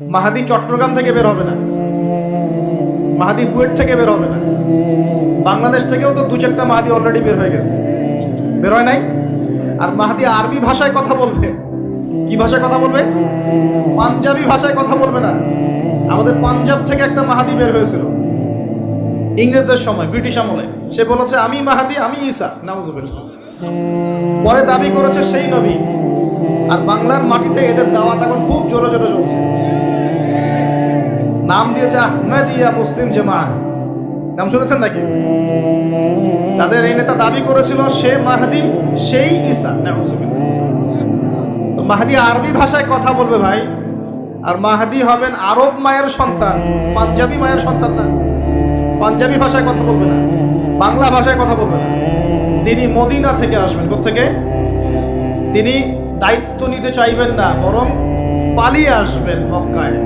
মাহাদি চট্টগ্রাম থেকে বের হবে না, মাহাদি বুয়েট থেকে বের হবে না, বাংলাদেশ থেকেও তো দু চারটা মাহাদি অলরেডি বের হয়ে গেছে, বের হয় নাই। আর মাহাদি আরবি ভাষায় কথা বলবে। কি ভাষায় কথা বলবে? পাঞ্জাবি ভাষায় কথা বলবে না। আমাদের পাঞ্জাব থেকে একটা মাহাদি বের হয়েছিল ইংরেজদের সময়, ব্রিটিশ আমলে। সে বলেছে আমি মাহাদি, আমি ঈসা, নাউজুবিল্লাহ। পরে দাবি করেছে সেই নবী। আর বাংলার মাটিতে এদের দাওয়াত এখন খুব জোরে জোরে চলছে। নাম দিয়েছে আহমেদিয়া মুসলিম জামাত, নাম শুনেছেন নাকি? তাদের এই নেতা দাবি করেছিল সে মাহাদি, সেই ঈসা, নাউজুবিল্লাহ। তো মাহাদি আরবি ভাষায় কথা বলবে ভাই। আর মাহাদি হবেন আরব মায়ের সন্তান, পাঞ্জাবি মায়ের সন্তান না। পাঞ্জাবি ভাষায় কথা বলবে না, বাংলা ভাষায় কথা বলবে না। তিনি মদিনা থেকে আসবেন। কোত্থেকে? তিনি দায়িত্ব নিতে চাইবেন না, বরং পালিয়ে আসবেন মক্কায়।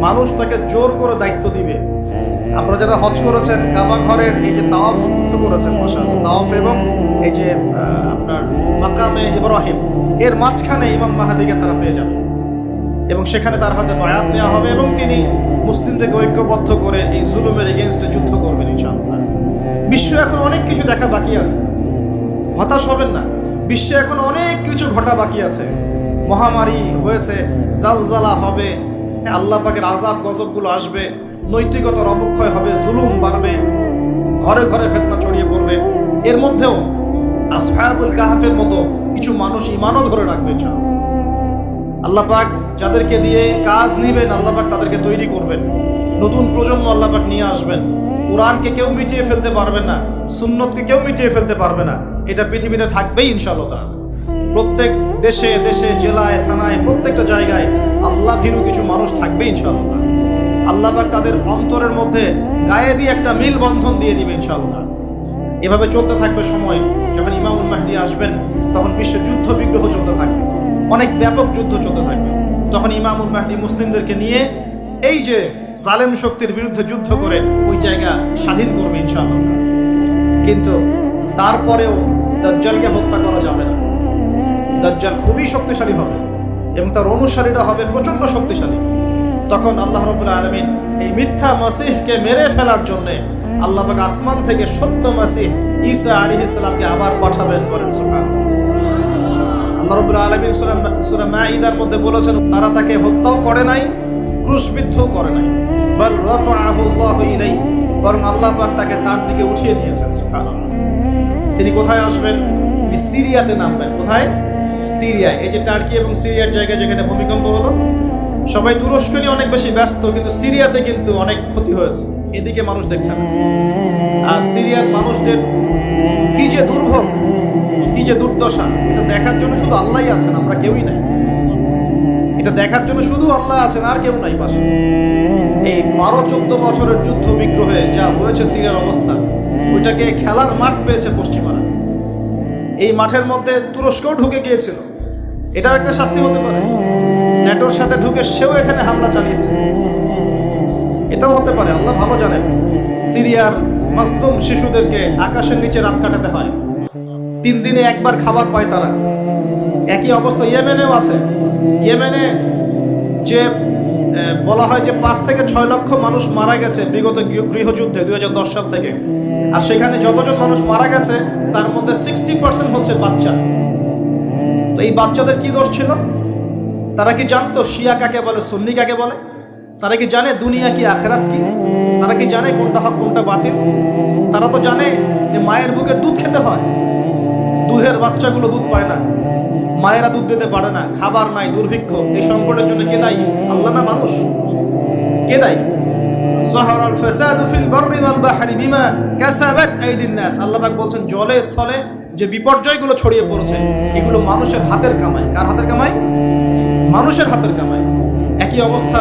মানুষ তাকে জোর করে দায়িত্ব দিবে। আপনারা যারা হজ করেছেন, কাবা ঘরের এই যে তাওয়াফ করেছেন, মাশাআল্লাহ, তাওয়াফ এবং এই যে আপনার মাকামে ইব্রাহিম, এর মাঝখানে ইমাম মাহাদিকে তারা পেয়ে যাবে এবং সেখানে তার হাতে বায়াত নেওয়া হবে এবং তিনি মুসলিমদেরকে ঐক্যবদ্ধ করে এই জুলুমের এগেইনস্টে যুদ্ধ করবেন ইনশাআল্লাহ। বিশ্ব এখন অনেক কিছু দেখা বাকি আছে, হতাশ হবেন না। বিশ্বে এখন অনেক কিছু ঘটা বাকি আছে। মহামারী হয়েছে, জালজালা হবে, আল্লাহ পাকের আযাব গজবগুলো আসবে, নৈতিকতার অবক্ষয় হবে, জুলুম বাড়বে, ঘরে ঘরে ফিতনা ছড়িয়ে পড়বে। এর মধ্যেও আসহাবুল কাহফের মতো কিছু মানুষ ঈমানও ধরে রাখবে ইনশাআল্লাহ। আল্লাহ পাক যাদেরকে দিয়ে কাজ নেবেন, আল্লাহ পাক তাদেরকে তৈরি করবেন। নতুন প্রজন্ম আল্লাহ পাক নিয়ে আসবেন। কোরআনকে কেউ মিটিয়ে ফেলতে পারবে না, সুন্নতকে কেউ মিটিয়ে ফেলতে পারবে না। এটা পৃথিবীতে থাকবেই ইনশাআল্লাহ। প্রত্যেক দেশে দেশে, জেলায়, থানায়, প্রত্যেকটা জায়গায় আল্লাহ ভীরু কিছু মানুষ থাকবে ইনশাআল্লাহ। আল্লাহ পাক তাদের অন্তরের মধ্যে গায়েবী একটা মিল বন্ধন দিয়ে দিবে ইনশাআল্লাহ। এভাবে চলতে থাকবে সময়। যখন ইমামুল মাহদী আসবেন, তখন বিশ্বে যুদ্ধ বিগ্রহ চলতে থাকবে, অনেক ব্যাপক যুদ্ধ চলতে থাকবে। তখন ইমামুল মাহদী মুসলিমদেরকে নিয়ে এই যে জালেম শক্তির বিরুদ্ধে যুদ্ধ করে ওই জায়গা স্বাধীন করবে ইনশাআল্লাহ। কিন্তু তারপরেও দাজ্জালকে হত্যা করা যাবে না। দাজ্জাল খুবই শক্তিশালী হবে এবং তার অনুসারীরা হবে প্রচন্ড শক্তিশালী। তখন আল্লাহ রাব্বুল আলামিন এই মিথ্যা মাসিহকে মেরে ফেলার জন্য আল্লাহ পাক আসমান থেকে সত্য মাসিহ ঈসা আলাইহিস সালামকে আবার পাঠাবেন, বলেন সুবহানাল্লাহ। আল্লাহ রাব্বুল আলামিন সূরা মাঈদার মধ্যে বলেছেন, তারা তাকে হত্যাও করে নাই, ক্রুশবিদ্ধও করে নাই, বাল রাফাআহু আল্লাহু ইলাইহি, বরং আল্লাহ পাক তাকে তার দিকে উঠিয়ে নিয়েছেন, সুবহানাল্লাহ। তিনি কোথায় আসবেন? তিনি সিরিয়াতে নামবেন। কোথায়? সিরিয়ায়। এই যে টার্কি এবং সিরিয়ার জায়গায় যেখানে ভূমিকম্প হলো, সবাই তুরস্ক নিয়ে অনেক বেশি ব্যস্ত, কিন্তু সিরিয়াতে কিন্তু অনেক ক্ষতি হয়েছে। এদিকে মানুষ দেখছে না। আর সিরিয়ার মানুষদের কি যে দুর্ভোগ, কি যে দুর্দশা, এটা দেখার জন্য শুধু আল্লাহই আছেন, আমরা কেউই নাই। এটা দেখার জন্য শুধু আল্লাহ আছেন, আর কেউ নাই পাশে। এই 12-14 বছরের যুদ্ধ বিগ্রহে যা হয়েছে সিরিয়ার অবস্থা, ওইটাকে খেলার মাঠ পেয়েছে পশ্চিমারা। এই মাঠের মধ্যে তুরস্কও ঢুকে গিয়েছিল। এটাও একটা শাস্তি হতে পারে। ন্যাটোর সাথে ঢুকে সেও এখানে হামলা চালিয়েছে, এটাও হতে পারে, আল্লাহ ভালো জানেন। সিরিয়ার মাসলুম শিশুদেরকে আকাশের নিচে রাত কাটাতে হয়, 3 দিনে একবার খাবার পায় তারা। একই অবস্থা ইয়েমেনেও আছে। ইয়েমেনে যে বলা হয় যে 5 থেকে 6 লক্ষ মানুষ মারা গেছে বিগত গৃহযুদ্ধে 2010 সাল থেকে। আর সেখানে যতজন মানুষ মারা গেছে তার মধ্যে 60% হচ্ছে বাচ্চা। তো এই বাচ্চাদের কি দোষ ছিল? তারা কি জানতো শিয়া কাকে বলে, সুন্নি কাকে বলে? তারা কি জানে দুনিয়া কি, আখেরাত কি? তারা কি জানে কোনটা হক কোনটা বাতিল? তারা তো জানে যে মায়ের বুকের দুধ খেতে হয়, দুধের বাচ্চাগুলো দুধ পায় না, মায়েরা দুধ দিতে পারে না, খাবার নাই, দুর্ভিক্ষ। এই সংকটের জন্য কে দায়ী? আল্লাহ না মানুষ? কে দায়ী? যাহারাল ফাসাদু ফিল বাররি ওয়াল বাহরি বিমা কাসাবাত আইদিন নাস। আল্লাহ পাক বলছেন, জলে স্থলে যে বিপর্যয়গুলো ছড়িয়ে পড়েছে, এগুলো মানুষের হাতের কামাই। কার হাতের কামাই? মানুষের হাতের কামাই। একই অবস্থা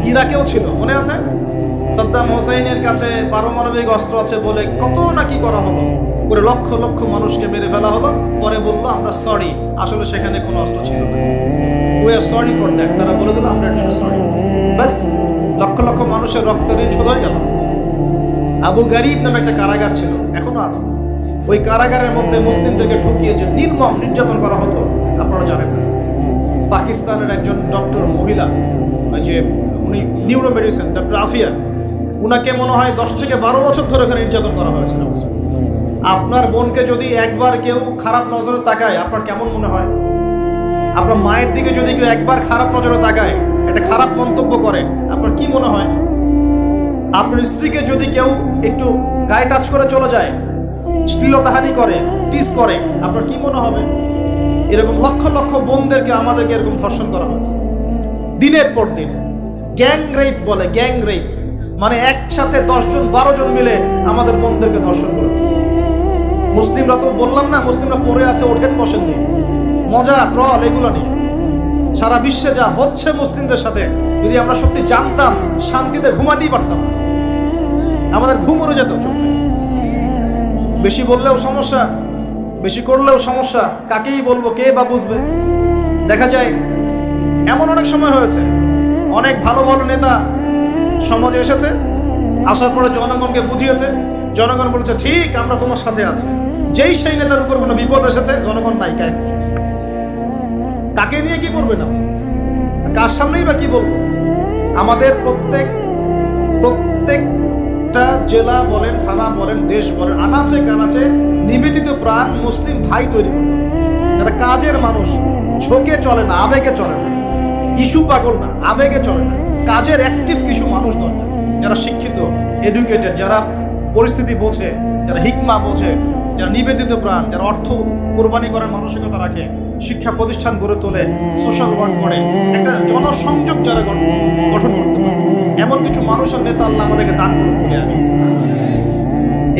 ইরাকেও ছিল, মনে আছে? সাদ্দাম হোসেনের কাছে পারমাণবিক অস্ত্র আছে বলে কত নাকি করা হলো, করে লক্ষ লক্ষ মানুষকে মেরে ফেলা হলো। পরে বললো আমরা সরি, আসলে সেখানে কোনো অস্ত্র ছিল না, we are sorry for that. তারা বলে দিল আমরা সরি, ব্যাস লক্ষ লক্ষ মানুষের রক্ত ঋণ শোধ হয়ে গেল। আবু গারিব নামে একটা কারাগার ছিল, এখনো আছে। ওই কারাগারের মধ্যে মুসলিমদেরকে ঢুকিয়ে যে নির্মম নির্যাতন করা হতো আপনারা জানেন না। পাকিস্তানের একজন ডক্টর মহিলা, যে উনি নিউরো মেডিসিন ডক্টর আফিয়া, উনাকে মনে হয় 10 থেকে 12 বছর ধরে এখানে নির্যাতন করা হয়েছে। আপনার বোনকে যদি একবার কেউ খারাপ নজরে তাকায়, আপনার কেমন মনে হয়? আপনার মায়ের দিকে যদি কেউ একবার খারাপ নজরে তাকায়, একটা খারাপ মন্তব্য করে, আপনার কি মনে হয়? আপনার স্ত্রীকে যদি কেউ একটু গায়ে টাচ করে চলে যায়, শ্লীলতাহানি করে, টিস করে, আপনার কি মনে হবে? এরকম লক্ষ লক্ষ বোনদেরকে আমাদেরকে এরকম ধর্ষণ করা হয়েছে দিনের পর দিন। গ্যাং রেপ বলে, গ্যাং রেপ মানে একসাথে 10 জন 12 জন মিলে আমাদের বোনদেরকে ধর্ষণ করেছে। মুসলিমরা তো বললাম না, মুসলিমরা পড়ে আছে, ওঠেন বসেন নেই, মজা ট্রল এগুলো নেই। সারা বিশ্বে যা হচ্ছে মুসলিমদের সাথে, যদি আমরা সত্যি জানতাম, শান্তিতে ঘুমাতেই পারতাম, আমাদের ঘুম উড়ে যেত চোখ থেকে। বেশি বললেও সমস্যা, বেশি করলেও সমস্যা, কাকেই বলবো, কে বা বুঝবে? দেখা যায় এমন অনেক সময় হয়েছে, অনেক ভালো ভালো নেতা সমাজে এসেছে, আসার পরে জনগণকে বুঝিয়েছে, জনগণ বলেছে ঠিক আমরা তোমার সাথে আছি। যেই সেই নেতার উপর কোনো বিপদ এসেছে, জনগণ নাই, কাকে নিয়ে কি করবে না, কার সামনেই বা কি বলবো? আমাদের প্রত্যেকটা জেলা বলেন, থানা বলেন, দেশ বলেন, আনাচে কানাচে নিবেদিত প্রাণ মুসলিম ভাই তৈরি করবে, যারা কাজের মানুষ, ঝোঁকে চলে না, আবেগে চলে না, ইস্যু পাগল না, আবেগে চলে না, কাজের অ্যাক্টিভ কিছু মানুষ দরকার, যারা শিক্ষিত, এডুকেটেড, যারা পরিস্থিতি বোঝে, যারা হিকমা বোঝে, যারা নিবেদিত প্রাণ, যারা অর্থ কোরবানি করার মানসিকতা রাখে, শিক্ষা প্রতিষ্ঠান গড়ে তোলে, সোশ্যাল ওয়ার্ক করে, একটা জনসংযোগ যারা গঠন করতে পারে, এমন কিছু মানুষের নেতা আল্লাহ আমাদেরকে দান করুন বলে আমি।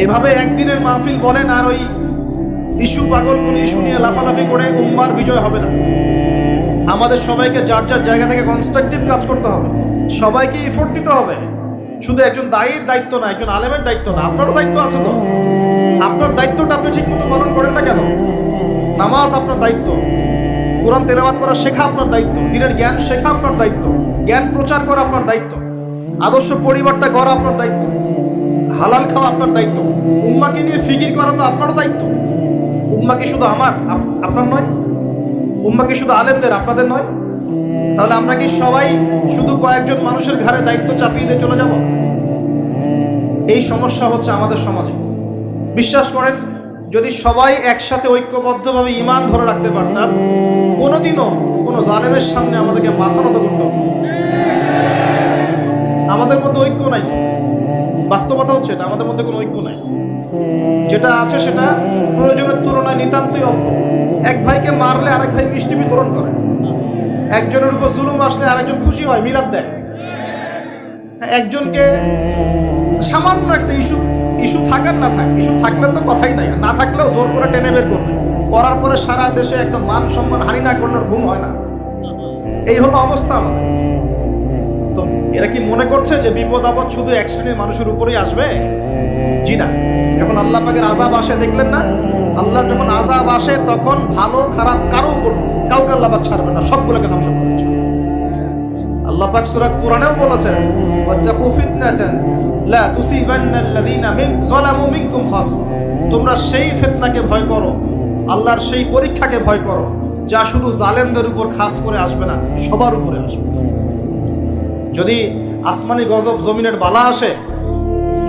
এভাবে একদিনের মাহফিল বলেন আর ওই ইস্যু পাগল কোন ইস্যু নিয়ে লাফালাফি করে উম্মার বিজয় হবে না। আমাদের সবাইকে যার যার জায়গা থেকে কনস্ট্রাকটিভ কাজ করতে হবে, সবাইকে এফোর্ট দিতে হবে। শুধু একজন দায়ীর দায়িত্ব না, একজন আলেমের দায়িত্ব না, আপনারও দায়িত্ব আছে। তো আপনার দায়িত্বটা আপনি ঠিক মতো পালন করেন না কেন? নামাজ আপনার দায়িত্ব, কোরআন তেলাওয়াত করা শেখা আপনার দায়িত্ব, দিনের জ্ঞান শেখা আপনার দায়িত্ব, জ্ঞান প্রচার করা আপনার দায়িত্ব, আদর্শ পরিবারটা গড়া আপনার দায়িত্ব, হালাল খাওয়া আপনার দায়িত্ব, উম্মাকে নিয়ে ফিকির করা তো আপনারও দায়িত্ব। উম্মা কি শুধু আমার, আপনার নয়? উম্মা কি শুধু আলেমদের, আপনাদের নয়? তাহলে আমরা কি সবাই শুধু কয়েকজন মানুষের ঘাড়ে দায়িত্ব চাপিয়ে দিয়ে চলে যাব? এই সমস্যা হচ্ছে আমাদের সমাজে। বিশ্বাস করেন, যদি সবাই একসাথে ঐক্যবদ্ধভাবে ঈমান ধরে রাখতে পারতাম, কোনোদিনও কোনো জালেমের সামনে আমাদেরকে মাথা নত করতে হতো। আমাদের মধ্যে ঐক্য নাই, বাস্তবতা হচ্ছে এটা, আমাদের মধ্যে কোনো ঐক্য নাই। যেটা আছে সেটা প্রয়োজনের তুলনায় নিতান্তই অল্প। এক ভাইকে মারলে আরেক ভাই মিষ্টি বিতরণ করে, একজনের উপর জুলুম আসলে আরেকজন খুশি হয়, মিলাদ দেয়। একজনকে সামান্য একটা ইস্যু থাকার না থাক, ইস্যু থাকলে তো কথাই নাই, না থাকলেও জোর করে টেনে বের করবে, করার পরে সারা দেশে একদম মান সম্মান হানি না করলে ঘুম হয় না। এই হলো অবস্থা আমাদের। তো এরা কি মনে করছে যে বিপদ আপদ শুধু এক শ্রেণীর মানুষের উপরেই আসবে? জি না। যখন আল্লাহ পাকের আযাব আসে, দেখলেন না, আল্লাহর যখন আযাব আসে তখন ভালো খারাপ কারো উপর কাউকে আল্লাহ পাক ছাড়বে না, সবগুলোকে ধ্বংস করবে। আল্লাহ পাক সূরা কোরআনেও বলেছেন, ওয়াত্তাকু ফিতনাতান লা তুসিবান্নাল্লাযীনা যালামু মিনকুম খাসসা, তোমরা সেই ফিতনাকে ভয় করো, আল্লাহর সেই পরীক্ষাকে ভয় করো, যা শুধু জালেমদের উপর খাস করে আসবে না, সবার উপরে আসবে। যদি আসমানি গজব, জমিনের বালা আসে,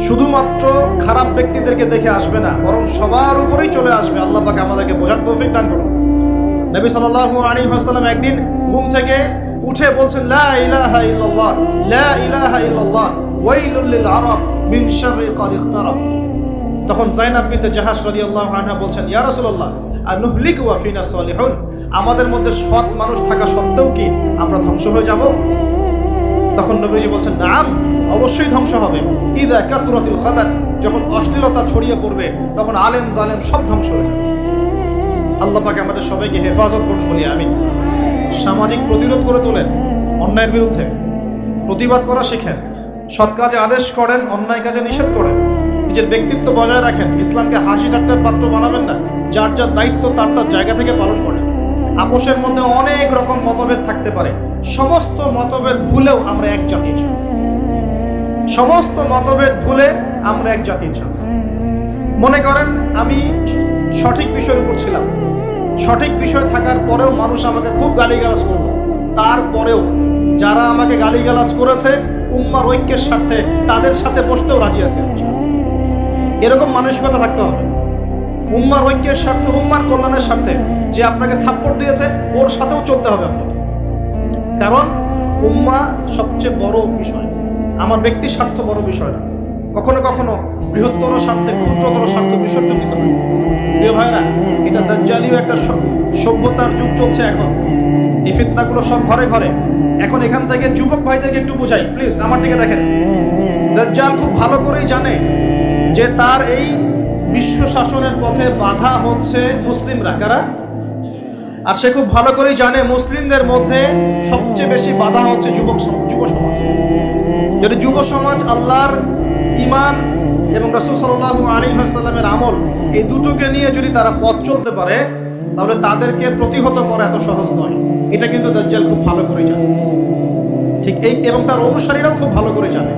শুধুমাত্র খারাপ ব্যক্তিদেরকে দেখে আসবে না, বরং সবার উপরেই চলে আসবে। আল্লাহ পাক আমাদেরকে বোঝার তৌফিক দান করুন। নবী সাল্লাল্লাহু আলাইহি ওয়াসাল্লাম একদিন ঘুম থেকে উঠে বলছেন, লা ইলাহা ইল্লাল্লাহ, লা ইলাহা ইল্লাল্লাহ, ওয়াইলুল লিল আরাব মিন শাররি ক্বাদ ইখতারাব। তখন যায়েনাব বিনতে জাহাশ রাদিয়াল্লাহু আনহা বলছেন, ইয়া রাসূলুল্লাহ, আনুহলিকু ওয়া ফিনা সালিহুন, আমাদের মধ্যে সৎ মানুষ থাকা সত্ত্বেও কি আমরা ধ্বংস হয়ে যাব? তখন নবীজি বলছেন, নাম, অবশ্যই ধ্বংস হবে। ইযা কাসরাতুল খাবাস, যখন অশ্লীলতা ছড়িয়ে পড়বে তখন আলেম জালেম সব ধ্বংস হয়ে যাবে। আল্লাহ পাক আমাদের সবাইকে হেফাজত করুন বলি আমিন। সামাজিক প্রতিরোধ করে তোলেন, অন্যায়ের বিরুদ্ধে প্রতিবাদ করা শিখেন, সৎ কাজে আদেশ করেন, অন্যায় কাজে নিষেধ করেন, নিজের ব্যক্তিত্ব বজায় রাখেন, ইসলামকে হাসি ঠাট্টার পাত্র বানাবেন না, যার যার দায়িত্ব তার তার জায়গা থেকে পালন করেন। আপোষের মধ্যে অনেক রকম মতভেদ থাকতে পারে, সমস্ত মতভেদ ভুলেও আমরা এক জাতি চাই, সমস্ত মতভেদ ভুলে আমরা এক জাতি চাই। মনে করেন আমি সঠিক বিষয়ের উপর ছিলাম, সঠিক বিষয় থাকার পরেও মানুষ আমাকে খুব গালিগালাজ করলো, তারপরেও যারা আমাকে গালিগালাজ করেছে উম্মার ঐক্যের স্বার্থে তাদের সাথে বসতেও রাজি আছে। এরকম মানসিকতা থাকতে হবে। উম্মার ঐক্যের স্বার্থে, উম্মার কল্যাণের স্বার্থে যে আপনাকে থাপ্পড় দিয়েছে ওর সাথেও চলতে হবে আপনাকে। কারণ উম্মা সবচেয়ে বড় বিষয়, আমার ব্যক্তি স্বার্থ বড় বিষয় না। কখনো কখনো বৃহত্তর স্বার্থে ক্ষুদ্রতর স্বার্থ বিসর্জন দিতে হয়। প্রিয় ভাইরা, এটা দাজ্জালীয় একটা সভ্যতার যুগ চলছে এখন। এই ফিতনাগুলো সব ঘরে ঘরে। এখন এখান থেকে যুবক ভাইদেরকে একটু বোঝাই, প্লিজ আমার দিকে দেখেন। দাজ্জাল খুব ভালো করেই জানে যে তার এই বিশ্ব শাসনের পথে বাধা হচ্ছে মুসলিমরা। কারা? আর সে খুব ভালো করেই জানে মুসলিমদের মধ্যে সবচেয়ে বেশি বাধা হচ্ছে যুব সমাজ। যদি যুব সমাজ আল্লাহর ঈমান এবং রাসূল সাল্লাল্লাহু আলাইহি ওয়াসাল্লামের আমল এই দুটোকে নিয়ে যদি তারা পথ চলতে পারে তাহলে তাদেরকে প্রতিহত করা এত সহজ নয়। এটা কিন্তু দাজ্জাল খুব ভালো করে জানে, ঠিক এই এবং তার অনুসারীরাও খুব ভালো করে জানে।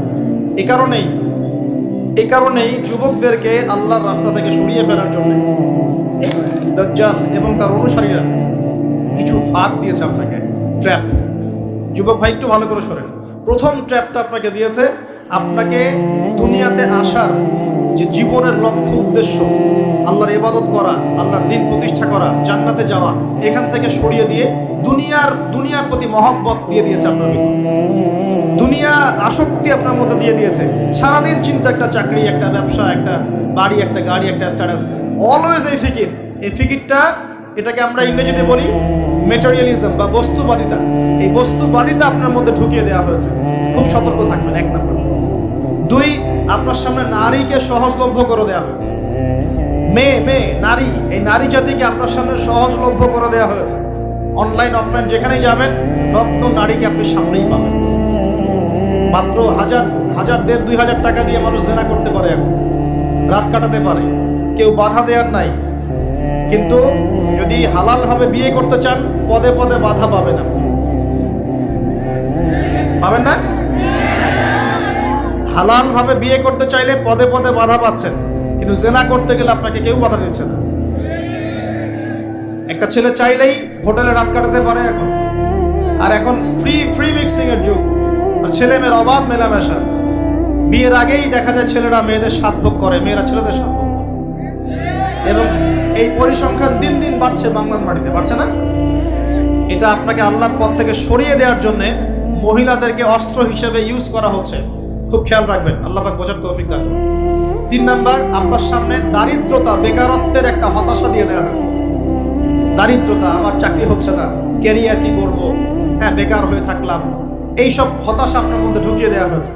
এই কারণেই যুবকদেরকে আল্লাহর রাস্তা থেকে সরিয়ে ফেলার জন্য দাজ্জাল এবং তার অনুসারীরা কিছু ফাঁদ দিয়েছে আপনাকে, ট্র্যাপ। যুবক ভাই একটু ভালো করে শোনেন। প্রথম ট্র্যাপটা আপনাকে দিয়েছে, আপনাকে দুনিয়াতে আসার যে জীবনের লক্ষ্য উদ্দেশ্য, আল্লাহর ইবাদত করা, আল্লাহর দ্বীন প্রতিষ্ঠা করা, জান্নাতে যাওয়া, এখান থেকে সরিয়ে দিয়ে দুনিয়ার প্রতি মহব্বত দিয়ে দিয়েছে আপনার ভিতর। দুনিয়া আসক্তি আপনার মধ্যে দিয়ে দিয়েছে। সারাদিন চিন্তা, একটা চাকরি, একটা ব্যবসা, একটা বাড়ি, একটা গাড়ি, একটা স্ট্যাটাস, অলওয়েজ এই ফিকির। এই ফিকিরটা, এটাকে আমরা ইংরেজিতে বলি মেটেরিয়ালিজম বা বস্তুবাদিতা। এই বস্তুবাদিতা আপনার মধ্যে ঢুকিয়ে দেওয়া হয়েছে। খুব সতর্ক থাকবেন, 1 নম্বর। 2, আপনার সামনে নারীকে সহজলভ্য করে দেওয়া হয়েছে। মেয়ে নারী, এই নারী জাতিকে আপনার সামনে সহজলভ্য করে দেওয়া হয়েছে। অনলাইন অফলাইন যেখানেই যাবেন নগ্ন নারীকে আপনি সামনেই পাবেন। মাত্র 1000, 1500 টাকা দিয়ে মানুষ জেনা করতে পারে, এখন রাত কাটাতে পারে, কেউ বাধা দেওয়ার নাই। কিন্তু যদি হালালভাবে বিয়ে করতে চান পদে পদে বাধা পাবেন না, পাবেন না? হালালভাবে বিয়ে করতে চাইলে পদে পদে বাধা পাচ্ছেন, কিন্তু জেনা করতে গেলে আপনাকে কেউ বাধা দিচ্ছে না। একটা ছেলে চাইলেই হোটেলে রাত কাটাতে পারে এখন। আর এখন ফ্রি মিক্সিং এর যুগ, আর ছেলে মেয়ের অবাধ মেলামেশা। বিয়ের আগেই দেখা যায় ছেলেরা মেয়েদের সাত ভোগ করে, মেয়েরা ছেলেদের সাত ভোগ করে। এবং এই পরিসংখ্যান দিন দিন বাড়ছে বাংলার মাটিতে, বাড়ছে না? এটা আপনাকে আল্লাহর পথ থেকে সরিয়ে দেওয়ার জন্য মহিলাদেরকে অস্ত্র হিসেবে ইউজ করা হচ্ছে। খুব খেয়াল রাখবেন, আল্লাহ পাক বোঝার তৌফিক দান করুন। 3 নাম্বার, আপনার সামনে দারিদ্রতা, বেকারত্বের একটা হতাশা দিয়ে দেওয়া হয়েছে। দারিদ্রতা, আমার চাকরি হচ্ছে না, ক্যারিয়ার কি করব, হ্যাঁ বেকার হয়ে থাকলাম, এইসব হতাশা আপনার মধ্যে ঢুকিয়ে দেওয়া হয়েছে।